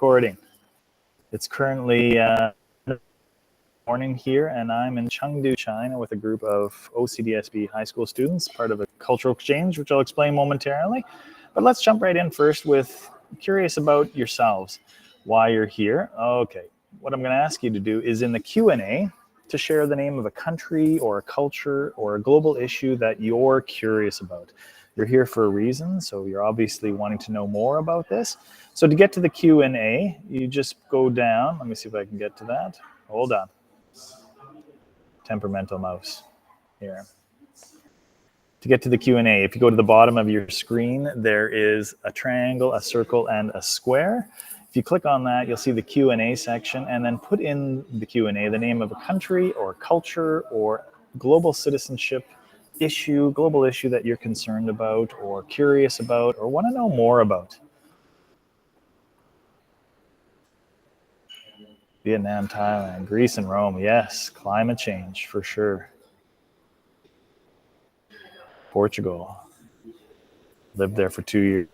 recording. It's currently morning here, and I'm in Chengdu, China, with a group of OCDSB high school students, part of a cultural exchange, which I'll explain momentarily. But let's jump right in first with curious about yourselves, why you're here. Okay, what I'm going to ask you to do is in the Q&A to share the name of a country or a culture or a global issue that you're curious about. You're here for a reason, so you're obviously wanting to know more about this. So to get to the Q&A, you just go down. Let me see if I can get to that. Hold on. Temperamental mouse here. To get to the Q&A, if you go to the bottom of your screen, there is a triangle, a circle, and a square. If you click on that, you'll see the Q&A section, and then put in the Q&A the name of a country or culture or global citizenship issue, global issue that you're concerned about or curious about or want to know more about. Vietnam, Thailand, Greece, and Rome. Yes, climate change for sure. Portugal. Lived there for 2 years.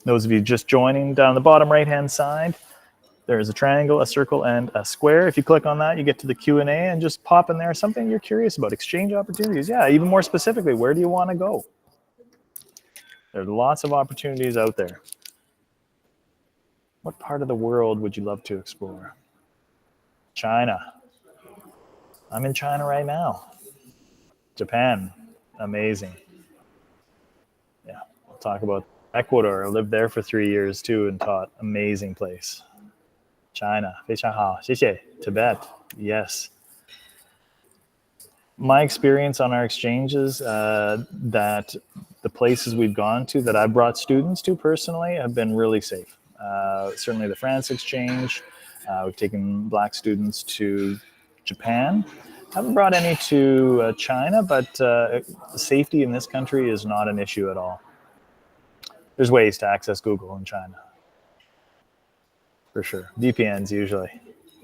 Those of you just joining, down the bottom right-hand side, there's a triangle, a circle, and a square. If you click on that, you get to the Q&A and just pop in there something you're curious about. Exchange opportunities. Yeah, even more specifically, where do you want to go? There's lots of opportunities out there. What part of the world would you love to explore? China. I'm in China right now. Japan. Amazing. Yeah, we'll talk about Ecuador. I lived there for 3 years too and taught. Amazing place. China. 非常好，谢谢. Tibet. Yes. My experience on our exchanges, that the places we've gone to that I brought students to personally have been really safe. Certainly the France exchange. We've taken Black students to Japan. Haven't brought any to China, but safety in this country is not an issue at all. There's ways to access Google in China. For sure. VPNs usually.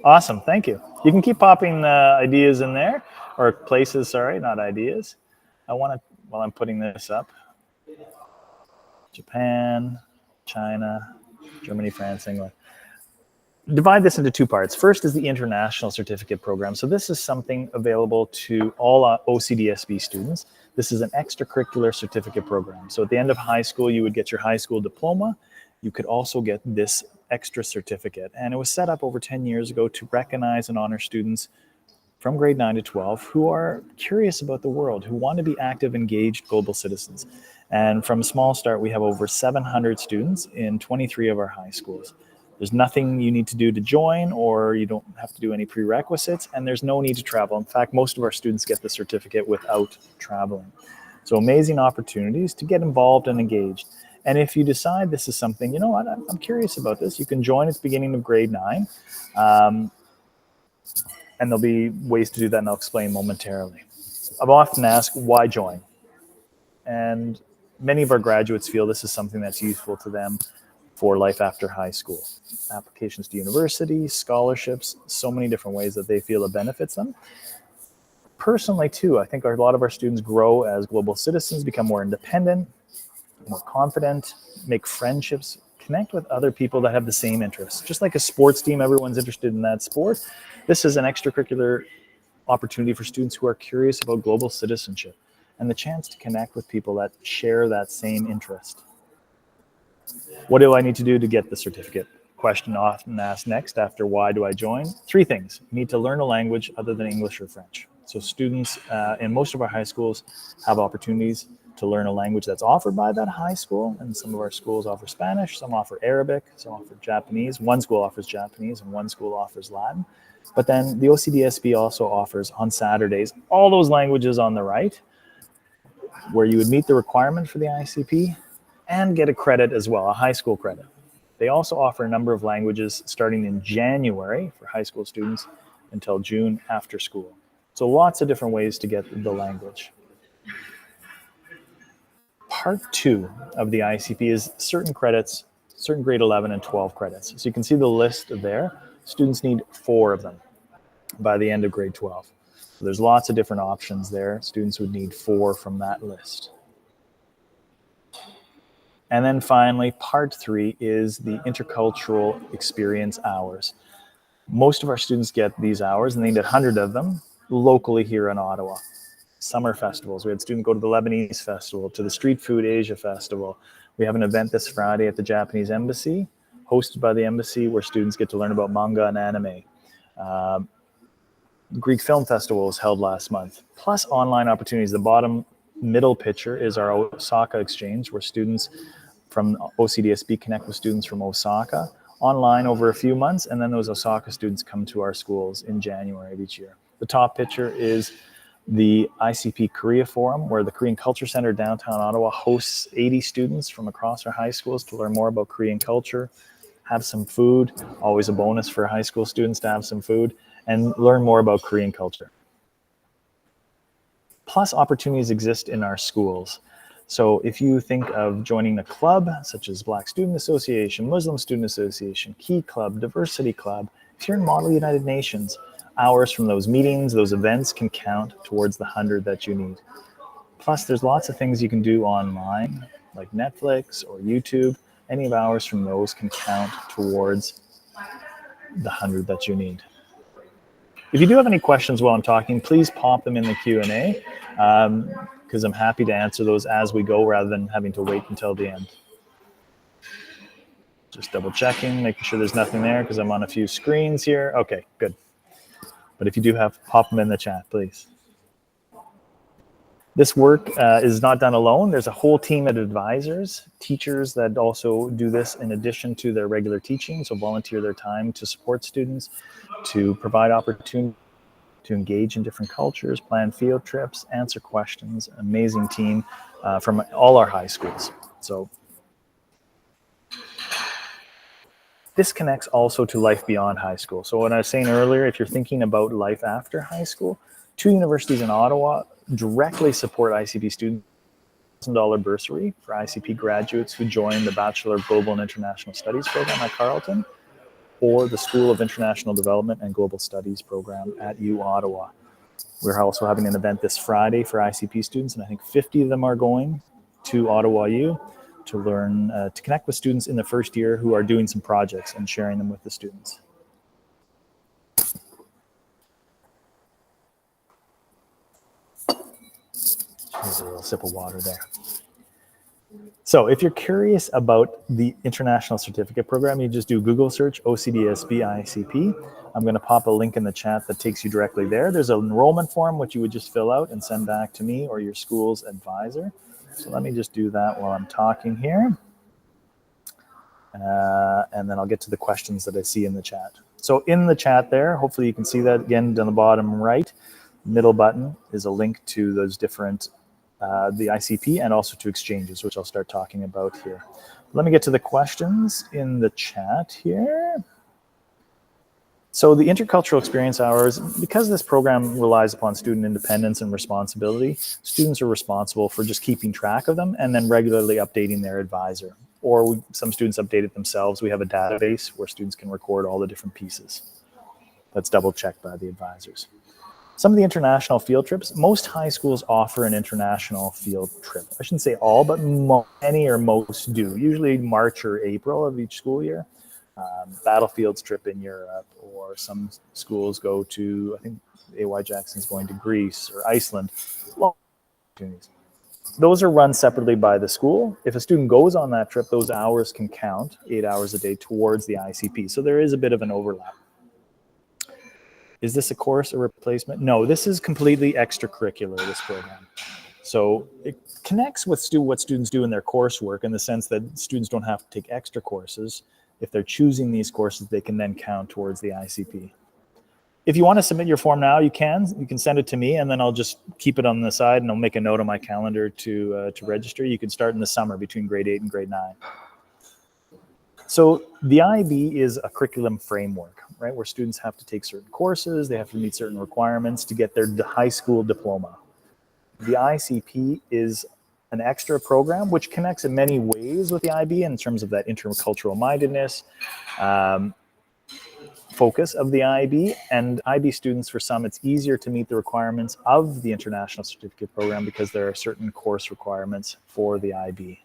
Awesome. Thank you. You can keep popping ideas in there, or places, sorry, not ideas. I want to, while I'm putting this up, Japan, China, Germany, France, England. Divide this into two parts. First is the International Certificate Program. So this is something available to all OCDSB students. This is an extracurricular certificate program. So at the end of high school, you would get your high school diploma. You could also get this extra certificate. And it was set up over 10 years ago to recognize and honor students from grade 9 to 12 who are curious about the world, who want to be active, engaged global citizens. And from a small start, we have over 700 students in 23 of our high schools. There's nothing you need to do to join, or you don't have to do any prerequisites, and there's no need to travel. In fact, most of our students get the certificate without traveling. So amazing opportunities to get involved and engaged. And if you decide this is something, you know what, I'm curious about this, you can join at the beginning of grade 9. And there'll be ways to do that, and I'll explain momentarily. I've often asked, why join? And many of our graduates feel this is something that's useful to them for life after high school. Applications to universities, scholarships, so many different ways that they feel it benefits them. Personally, too, I think a lot of our students grow as global citizens, become more independent, more confident, make friendships, connect with other people that have the same interests. Just like a sports team, everyone's interested in that sport. This is an extracurricular opportunity for students who are curious about global citizenship and the chance to connect with people that share that same interest. What do I need to do to get the certificate? Question often asked next after why do I join? 3 things. You need to learn a language other than English or French. So students in most of our high schools have opportunities to learn a language that's offered by that high school. And some of our schools offer Spanish, some offer Arabic, some offer Japanese. One school offers Japanese and one school offers Latin. But then the OCDSB also offers on Saturdays all those languages on the right, where you would meet the requirement for the ICP and get a credit as well, a high school credit. They also offer a number of languages starting in January for high school students until June after school. So lots of different ways to get the language. Part 2 of the ICP is certain credits, certain grade 11 and 12 credits. So you can see the list there. Students need 4 of them by the end of grade 12. So there's lots of different options there. Students would need 4 from that list. And then finally, part 3 is the intercultural experience hours. Most of our students get these hours, and they need 100 of them locally here in Ottawa. Summer festivals. We had students go to the Lebanese Festival, to the Street Food Asia Festival. We have an event this Friday at the Japanese Embassy, hosted by the Embassy, where students get to learn about manga and anime. Greek Film Festival was held last month, plus online opportunities. The bottom middle picture is our Osaka exchange, where students from OCDSB connect with students from Osaka online over a few months, and then those Osaka students come to our schools in January of each year. The top picture is the ICP Korea Forum, where the Korean Culture Center downtown Ottawa hosts 80 students from across our high schools to learn more about Korean culture, have some food, always a bonus for high school students to have some food, and learn more about Korean culture. Plus, opportunities exist in our schools. So if you think of joining a club, such as Black Student Association, Muslim Student Association, Key Club, Diversity Club, if you're in Model United Nations, hours from those meetings, those events can count towards the 100 that you need. Plus, there's lots of things you can do online, like Netflix or YouTube. Any of hours from those can count towards the 100 that you need. If you do have any questions while I'm talking, please pop them in the Q&A, because I'm happy to answer those as we go rather than having to wait until the end. Just double checking, making sure there's nothing there because I'm on a few screens here. Okay, good. But if you do have, pop them in the chat, please. This work is not done alone. There's a whole team of advisors, teachers that also do this in addition to their regular teaching, so volunteer their time to support students, to provide opportunity to engage in different cultures, plan field trips, answer questions. Amazing team from all our high schools. So this connects also to life beyond high school. So what I was saying earlier, if you're thinking about life after high school, 2 universities in Ottawa directly support ICP students, $1,000 bursary for ICP graduates who join the Bachelor of Global and International Studies program at Carleton, or the School of International Development and Global Studies program at U Ottawa. We're also having an event this Friday for ICP students, and I think 50 of them are going to Ottawa U to learn, to connect with students in the first year who are doing some projects and sharing them with the students. Here's a little sip of water there. So if you're curious about the International Certificate Program, you just do Google search OCDSB ICP. I'm going to pop a link in the chat that takes you directly there. There's an enrollment form, which you would just fill out and send back to me or your school's advisor. So let me just do that while I'm talking here. And then I'll get to the questions that I see in the chat. So in the chat there, hopefully you can see that again on the bottom right, middle button is a link to those different the ICP and also to exchanges, which I'll start talking about here. Let me get to the questions in the chat here. So the intercultural experience hours, because this program relies upon student independence and responsibility, students are responsible for just keeping track of them and then regularly updating their advisor. Or some students update it themselves. We have a database where students can record all the different pieces. That's double checked by the advisors. Some of the international field trips, most high schools offer an international field trip. I shouldn't say all, but many or most do, usually March or April of each school year. Battlefields trip in Europe, or some schools go to, I think AY Jackson's going to Greece or Iceland. Opportunities. Those are run separately by the school. If a student goes on that trip, those hours can count 8 hours a day towards the ICP. So there is a bit of an overlap. Is this a course or replacement? No, this is completely extracurricular, this program. So it connects with what students do in their coursework in the sense that students don't have to take extra courses. If they're choosing these courses, they can then count towards the ICP. If you want to submit your form now, you can. You can send it to me, and then I'll just keep it on the side, and I'll make a note on my calendar to register. You can start in the summer between grade 8 and grade 9. So the IB is a curriculum framework, right, where students have to take certain courses, they have to meet certain requirements to get their high school diploma. The ICP is an extra program which connects in many ways with the IB in terms of that intercultural mindedness, focus of the IB. And IB students, for some, it's easier to meet the requirements of the International Certificate Program because there are certain course requirements for the IB.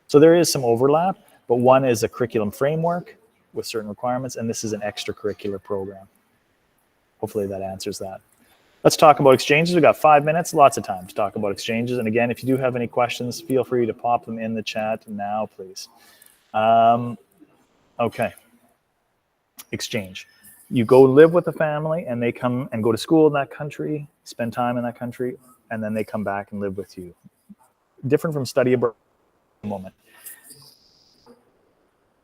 So there is some overlap, but one is a curriculum framework with certain requirements, and this is an extracurricular program. Hopefully that answers that. Let's talk about exchanges. We've got 5 minutes, lots of time to talk about exchanges. And again, if you do have any questions, feel free to pop them in the chat now, please. Okay. Exchange. You go live with the family and they come and go to school in that country, spend time in that country, and then they come back and live with you. Different from study abroad at the moment.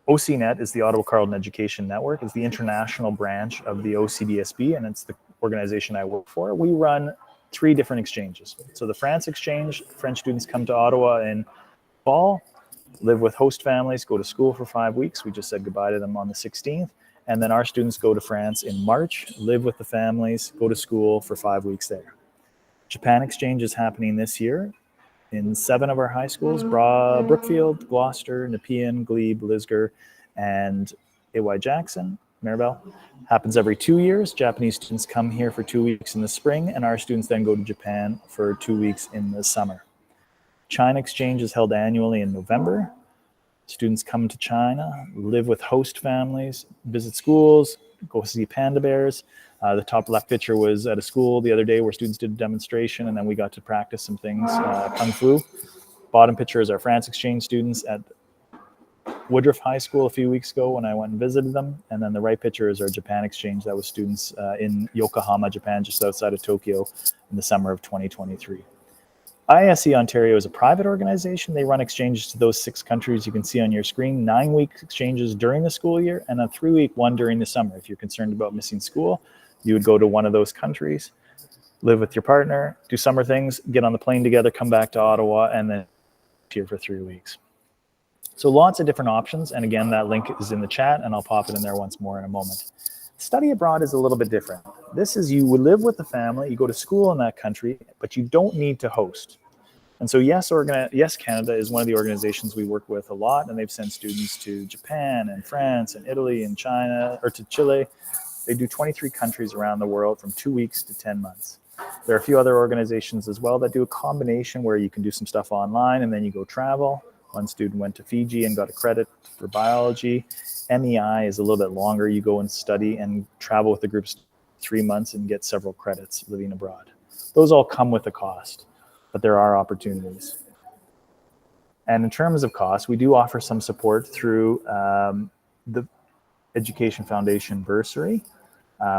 OCNet is the Ottawa-Carleton Education Network. It's the international branch of the OCDSB, and it's the organization I work for. We run 3 different exchanges. So the France exchange, French students come to Ottawa in fall, live with host families, go to school for 5 weeks. We just said goodbye to them on the 16th. And then our students go to France in March, live with the families, go to school for 5 weeks there. Japan exchange is happening this year in 7 of our high schools: Brookfield, Gloucester, Nepean, Glebe, Lisgar, and A.Y. Jackson, Maribel. Happens every 2 years. Japanese students come here for 2 weeks in the spring, and our students then go to Japan for 2 weeks in the summer. China exchange is held annually in November. Students come to China, live with host families, visit schools, go see panda bears. The top left picture was at a school the other day where students did a demonstration, and then we got to practice some things, Kung Fu. Bottom picture is our France exchange students at Woodruff High School a few weeks ago when I went and visited them. And then the right picture is our Japan exchange. That was students in Yokohama, Japan, just outside of Tokyo in the summer of 2023. ISE Ontario is a private organization. They run exchanges to those 6 countries you can see on your screen, 9-week exchanges during the school year and a 3-week one during the summer. If you're concerned about missing school, you would go to one of those countries, live with your partner, do summer things, get on the plane together, come back to Ottawa, and then here for 3 weeks. So lots of different options. And again, that link is in the chat and I'll pop it in there once more in a moment. Study abroad is a little bit different. This is you would live with the family, you go to school in that country, but you don't need to host. And so Yes Canada is one of the organizations we work with a lot, and they've sent students to Japan and France and Italy and China, or to Chile. They do 23 countries around the world from 2 weeks to 10 months. There are a few other organizations as well that do a combination where you can do some stuff online and then you go travel. One student went to Fiji and got a credit for biology. MEI is a little bit longer. You go and study and travel with the groups 3 months and get several credits living abroad. Those all come with a cost, but there are opportunities. And in terms of cost, we do offer some support through the Education Foundation bursary,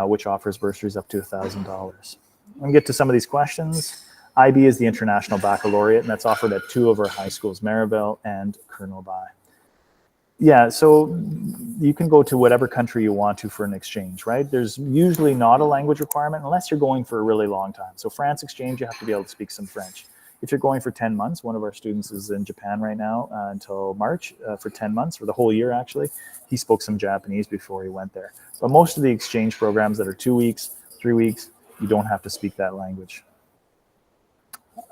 which offers bursaries up to $1,000. I'm going to get to some of these questions. IB is the International Baccalaureate, and that's offered at 2 of our high schools, Maribel and Colonel By. Yeah, so you can go to whatever country you want to for an exchange, right? There's usually not a language requirement unless you're going for a really long time. So France exchange, you have to be able to speak some French. If you're going for 10 months, one of our students is in Japan right now until March for 10 months, for the whole year actually. He spoke some Japanese before he went there. But most of the exchange programs that are 2 weeks, 3 weeks, you don't have to speak that language.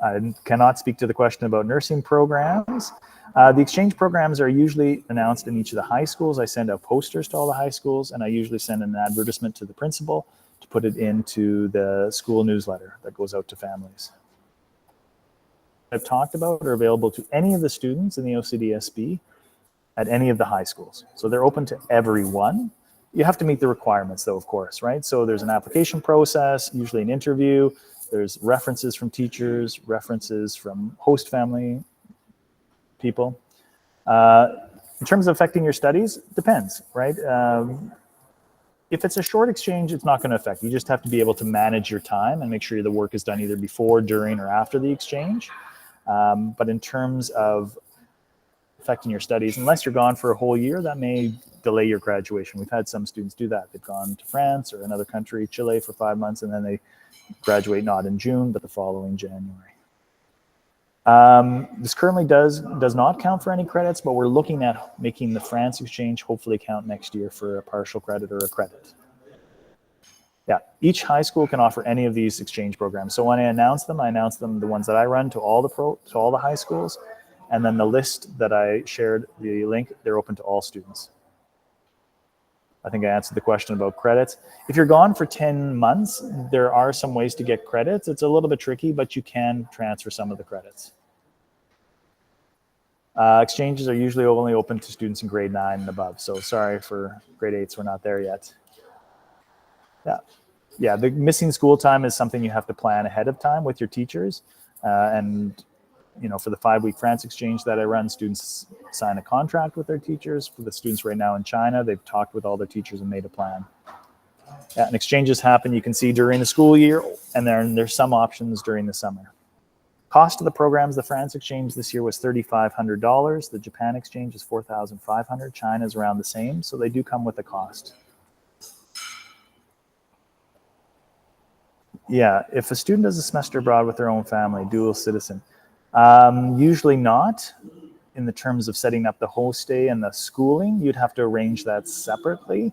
I cannot speak to the question about nursing programs. The exchange programs are usually announced in each of the high schools. I send out posters to all the high schools, and I usually send an advertisement to the principal to put it into the school newsletter that goes out to families. I've talked about are available to any of the students in the OCDSB at any of the high schools. So they're open to everyone. You have to meet the requirements though, of course, right? So there's an application process, usually an interview. There's references from teachers, references from host family people. In terms of affecting your studies, depends, right? If it's a short exchange, it's not going to affect. You just have to be able to manage your time and make sure the work is done either before, during, or after the exchange. But in terms of affecting your studies, unless you're gone for a whole year, that may delay your graduation. We've had some students do that. They've gone to France or another country, Chile, for 5 months, and then they graduate not in June, but the following January. This currently does not count for any credits, but we're looking at making the France exchange hopefully count next year for a partial credit or a credit. Yeah, each high school can offer any of these exchange programs. So when I announce them, the ones that I run to all the high schools, and then the list that I shared, the link, they're open to all students. I think I answered the question about credits. If you're gone for 10 months, there are some ways to get credits. It's a little bit tricky, but you can transfer some of the credits. Exchanges are usually only open to students in grade 9 and above. So sorry for grade 8s, we're not there yet. Yeah, the missing school time is something you have to plan ahead of time with your teachers. And for the 5-week France exchange that I run, students sign a contract with their teachers. For the students right now in China, they've talked with all their teachers and made a plan. Yeah, and exchanges happen, you can see, during the school year, and there's some options during the summer. Cost of the programs, the France exchange this year was $3,500. The Japan exchange is $4,500. China's around the same, so they do come with a cost. Yeah, if a student does a semester abroad with their own family, dual citizen, usually not. In the terms of setting up the host stay and the schooling, you'd have to arrange that separately.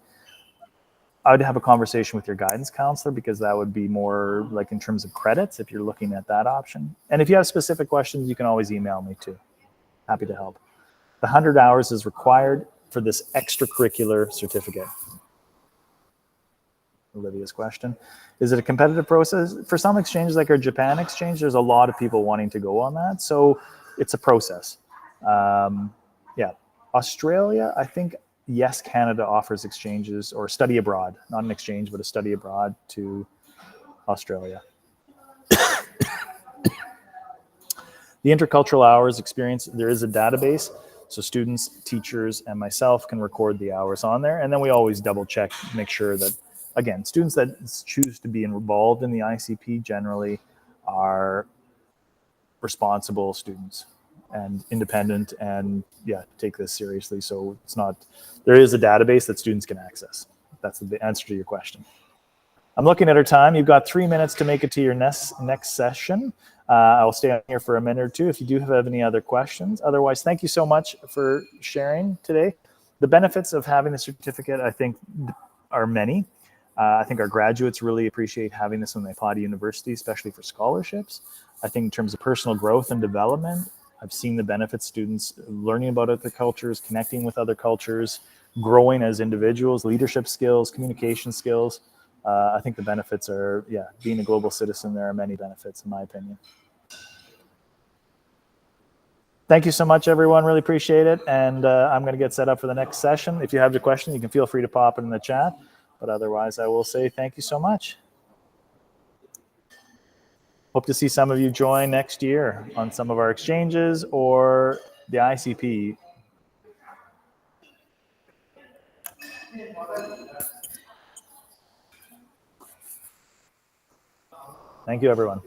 I would have a conversation with your guidance counselor, because that would be more like in terms of credits if you're looking at that option. And if you have specific questions, you can always email me too. Happy to help. The 100 hours is required for this extracurricular certificate. Olivia's question. Is it a competitive process? For some exchanges like our Japan exchange, there's a lot of people wanting to go on that. So it's a process. Yeah. Australia, I think, yes, Canada offers exchanges or study abroad, not an exchange, but a study abroad to Australia. The intercultural hours experience, there is a database. So students, teachers, and myself can record the hours on there. And then we always double check, make sure that, again, students that choose to be involved in the ICP generally are responsible students and independent, and take this seriously. So it's not, there is a database that students can access. That's the answer to your question. I'm looking at our time. You've got 3 minutes to make it to your next session. I'll stay on here for a minute or two if you do have any other questions. Otherwise, thank you so much for sharing today. The benefits of having the certificate, I think, are many. I think our graduates really appreciate having this when they apply to university, especially for scholarships. I think in terms of personal growth and development, I've seen the benefits, students learning about other cultures, connecting with other cultures, growing as individuals, leadership skills, communication skills. I think the benefits are, being a global citizen, there are many benefits in my opinion. Thank you so much, everyone. Really appreciate it. And I'm going to get set up for the next session. If you have a question, you can feel free to pop it in the chat. But otherwise, I will say thank you so much. Hope to see some of you join next year on some of our exchanges or the ICP. Thank you, everyone.